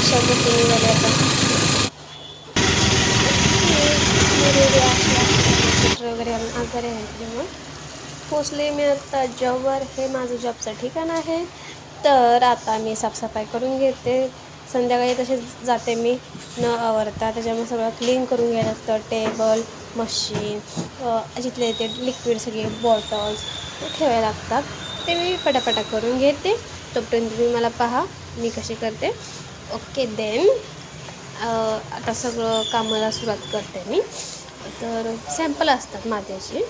अशा मशीन निघाल्या आता. स्वेटर वगैरे आजारी आहे त्यामुळे पोचले मी आता जॉबवर. हे माझं जॉबचं ठिकाण आहे. तर आता मी साफसफाई करून घेते. संध्याकाळी तसेच जाते मी न आवरता. त्याच्यामुळे सगळं क्लीन करून घ्यायला लागतं. टेबल, मशीन, जिथले ते लिक्विड सगळे बॉटल्स ठेवायला लागतात. ते मी पटापटा करून घेते. तोपर्यंत तुम्ही मला पहा मी कशी करते. ओके देन आता सगळं कामाला सुरुवात करते मी. तर सॅम्पल असतात मातीचे,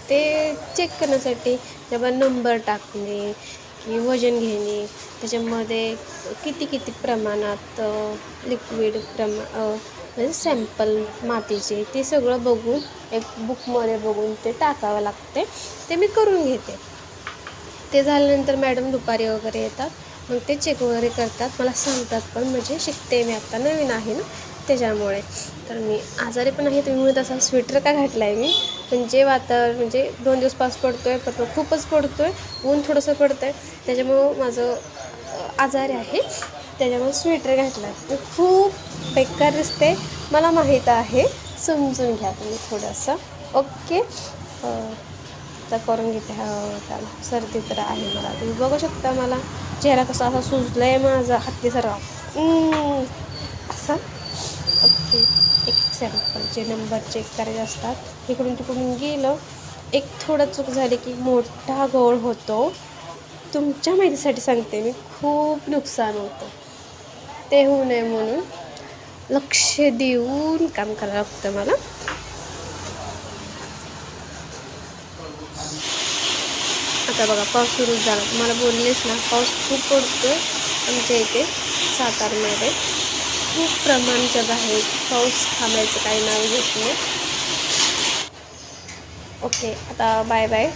ते चेक करण्यासाठी जेव्हा नंबर टाकणे की वजन घेणे, त्याच्यामध्ये किती प्रमाणात लिक्विड म्हणजे सॅम्पल मातीचे ते सगळं बघून एक बुकमध्ये बघून ते टाकावं लागते. ते मी करून घेते. ते झाल्यानंतर मॅडम दुपारी वगैरे येतात. मग ते चेक वगैरे करतात, मला सांगतात पण. म्हणजे शिकते मी, आत्ता नवीन आहे ना त्याच्यामुळे. तर मी आजारी पण आहे. तुम्ही म्हणत असाल स्वेटर का घातला आहे मी. म्हणजे वातावरण म्हणजे 2 दिवस पाऊस पडतो आहे, पण खूपच पडतो आहे, ऊन थोडंसं पडतं आहे, त्याच्यामुळं माझं आजारी आहे. त्याच्यामुळे स्वेटर घातला आहे. खूप बेकार दिसते मला माहीत आहे, समजून घ्या तुम्ही थोडंसं. ओके तर करून घेते. त्याला सर्दी तर आहे मला, तुम्ही बघू शकता. मला चेहरा कसा असा सुजला आहे माझा, हत्तीसारखा असं. ओके एक सॅम्पलचे नंबर चेक करायचे असतात. इकडून तिकडून गेलं एक थोडं चूक झाली की मोठा घोळ होतो. तुमच्या माहितीसाठी सांगते मी, खूप नुकसान होतं. ते होऊ नये म्हणून लक्ष देऊन काम करावं लागतं मला. आता बघा पाऊस सुरू झाला. तुम्हाला बोललेच ना, पाऊस खूप पडतो आहे आमच्या इथे सातारमध्ये. खूप प्रमाणाच्या बाहेर पाऊस थांबायचं काही नाव घेत नाही. ओके आता बाय बाय.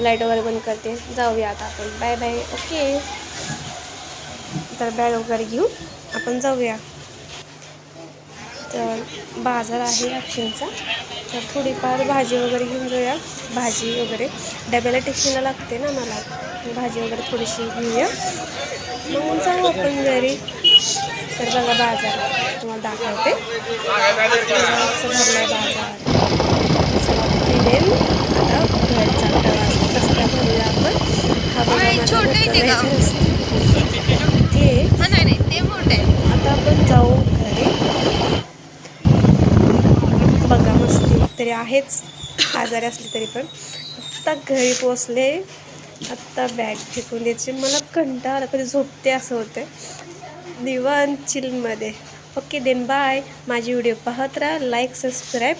लाईट वगैरे बंद करते, जाऊया आता आपण. Bye bye. ओके तर बॅग वगैरे घेऊन आपण जाऊया. तर बाजार आहे अक्षींचा, तर थोडीफार भाजी वगैरे घेऊन जाऊया. भाजी वगैरे डब्याला टिफिनला लागते ना मला, भाजी वगैरे थोडीशी घेऊया, मग जाऊ आपण घरी. तर बघा बाजार तुम्हाला दाखवते. कसं भरला आहे बाजार. आता घरचा प्रवास रस्ता भरूया आपण. हा बघा माझा घरचा रस्ता. ओके आता आपण जाऊ घरी. बघा मस्ती तरी आहेच, आजारी असली तरी पण. आत्ता घरी पोचले. आत्ता बॅग फेकून द्यायची. मला कंटाळा, कधी झोपते असं होतं निवांत चिलमध्ये. Okay then bye. माझी व्हिडिओ पाहत राहा, लाईक सबस्क्राईब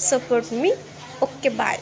सपोर्ट मी. Okay bye.